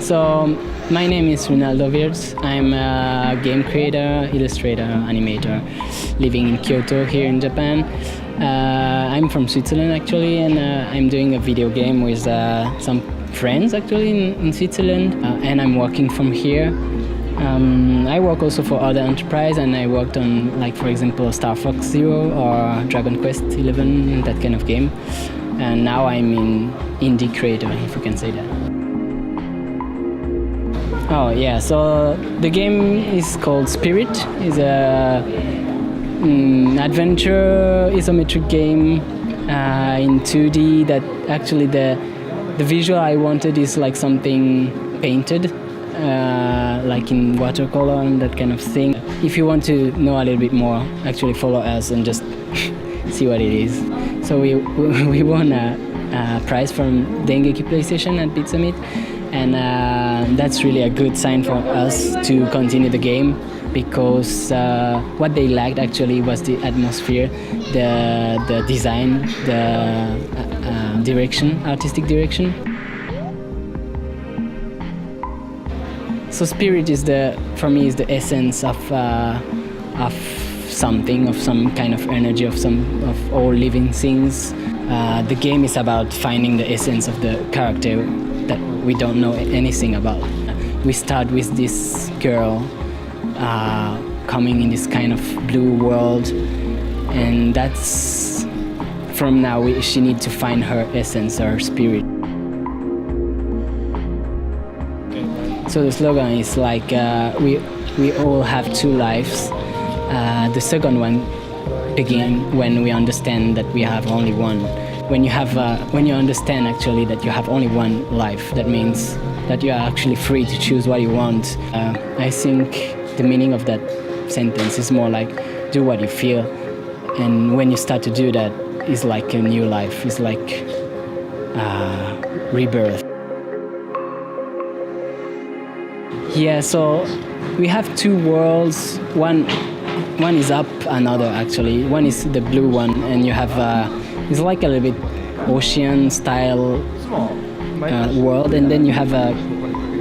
So my name is Rinaldo Wirz. I'm a game creator, illustrator, animator, living in Kyoto here in Japan. I'm from Switzerland actually, and I'm doing a video game with some friends actually in Switzerland, and I'm working from here. I work also for other enterprise, and I worked on, like, for example, Star Fox Zero or Dragon Quest 11, that kind of game. And now I'm in indie creator, if you can say that. Oh yeah, so the game is called Spirit. It's a adventure isometric game in 2D that actually the visual I wanted is like something painted, like in watercolor and that kind of thing. If you want to know a little bit more, actually follow us and just see what it is. So we won a prize from Dengeki PlayStation at Beat Summit, and that's really a good sign for us to continue the game, because what they lacked actually was the atmosphere, the design, the direction, artistic direction. So Spirit is for me is the essence of something, of some kind of energy, of all living things. The game is about finding the essence of the character that we don't know anything about. We start with this girl coming in this kind of blue world, and that's from now she needs to find her essence, her spirit. So the slogan is like we all have two lives. The second one begins when we understand that we have only one. When you understand actually that you have only one life, that means that you are actually free to choose what you want. I think the meaning of that sentence is more like do what you feel, and when you start to do that, it's like a new life. It's like rebirth. Yeah, so we have two worlds. One is up, another actually. One is the blue one, and you have it's like a little bit ocean style world, and then you have a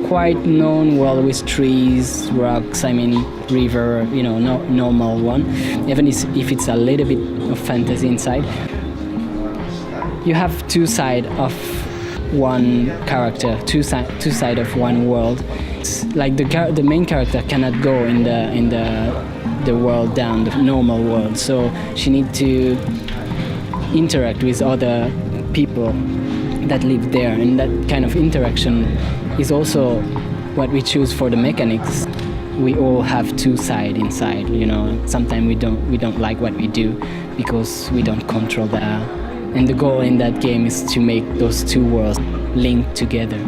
quite known world with trees, rocks, river, normal one, even if it's a little bit of fantasy inside. You have two sides of one character, two sides of one world. It's like the main character cannot go in the world down, the normal world, so she needs to interact with other people that live there, and that kind of interaction is also what we choose for the mechanics. We all have two sides inside, sometimes we don't like what we do because we don't control that, and the goal in that game is to make those two worlds link together.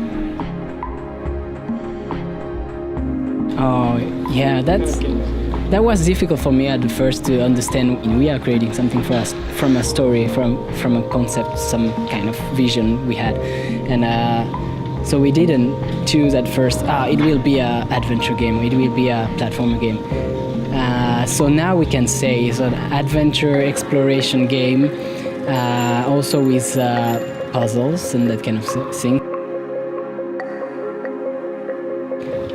Oh yeah, that was difficult for me at first to understand. We are creating something for us from a story, from a concept, some kind of vision we had, and so we didn't choose at first. It will be an adventure game. It will be a platformer game. So now we can say it's an adventure exploration game, also with puzzles and that kind of thing.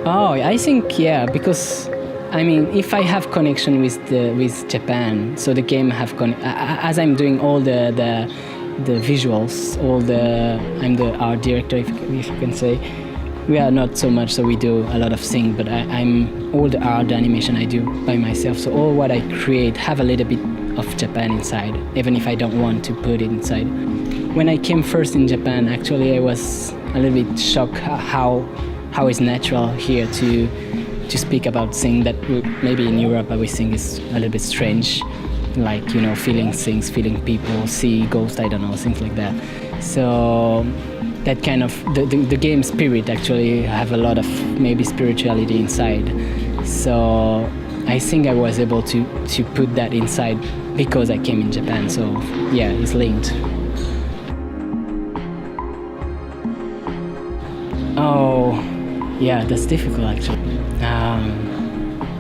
Oh, I think yeah, because if I have connection with Japan, so the game have as I'm doing all the visuals, I'm the art director, if you can say. We are not so much, so we do a lot of things, but I'm all the art, the animation I do by myself. So all what I create have a little bit of Japan inside, even if I don't want to put it inside. When I came first in Japan, actually I was a little bit shocked how it's natural here to speak about things that maybe in Europe I would think is a little bit strange, like feeling things, feeling people, see ghosts, I don't know, things like that. So that kind of the game Spirit actually have a lot of maybe spirituality inside. So I think I was able to put that inside because I came in Japan. So yeah, it's linked. Oh yeah, that's difficult actually.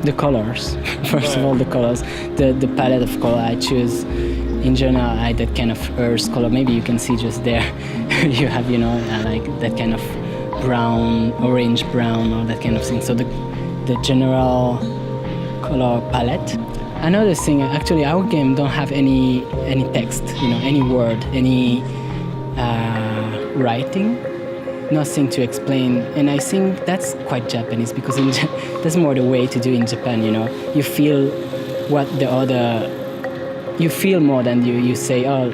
The colors, first of all, the colors, the palette of color I choose. In general, I that kind of earth color. Maybe you can see just there. You have, like that kind of brown, orange brown, or that kind of thing. So the general color palette. Another thing, actually, our game don't have any text, any word, any writing, nothing to explain. And I think that's quite Japanese, because that's more the way to do in Japan. You feel what the other, you feel more than you say, oh,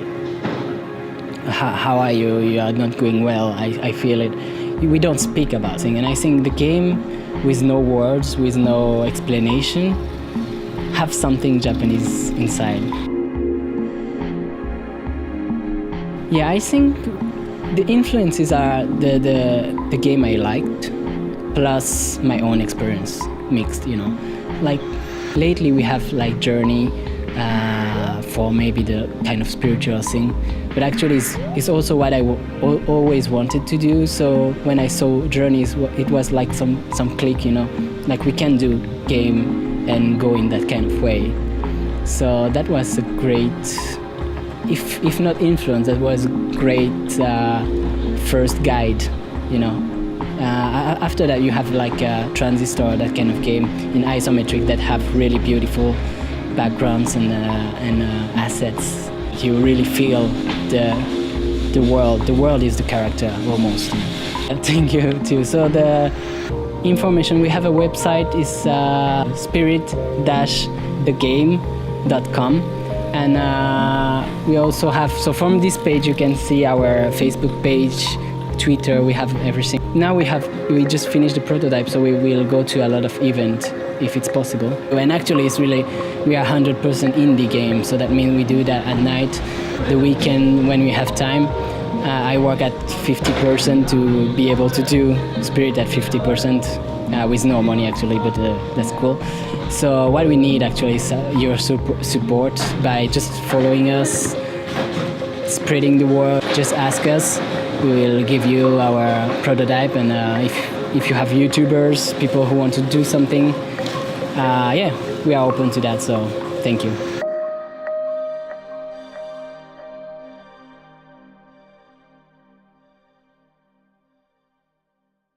how are you? You are not going well. I feel it. We don't speak about things, and I think the game, with no words, with no explanation, have something Japanese inside. Yeah, I think the influences are the game I liked, plus my own experience mixed. Like lately we have like Journey for maybe the kind of spiritual thing, but actually it's also what I always wanted to do. So when I saw Journey, it was like some click, like we can do game and go in that kind of way. So that was a great, if not influence, that was a great first guide. After that you have like a Transistor, that kind of game in isometric that have really beautiful backgrounds and assets. You really feel the world. The world is the character almost. Thank you too. So the information, we have a website, is spirit-thegame.com, and we also have, so from this page you can see our Facebook page, Twitter, we have everything. Now we just finished the prototype, so we will go to a lot of events if it's possible. And actually it's really, we are 100% indie game, so that means we do that at night, the weekend when we have time. I work at 50% to be able to do Spirit at 50%, with no money actually, but that's cool. So what we need actually is your support by just following us, spreading the word. Just ask us, we will give you our prototype, and if you have YouTubers, people who want to do something, yeah, we are open to that, so thank you.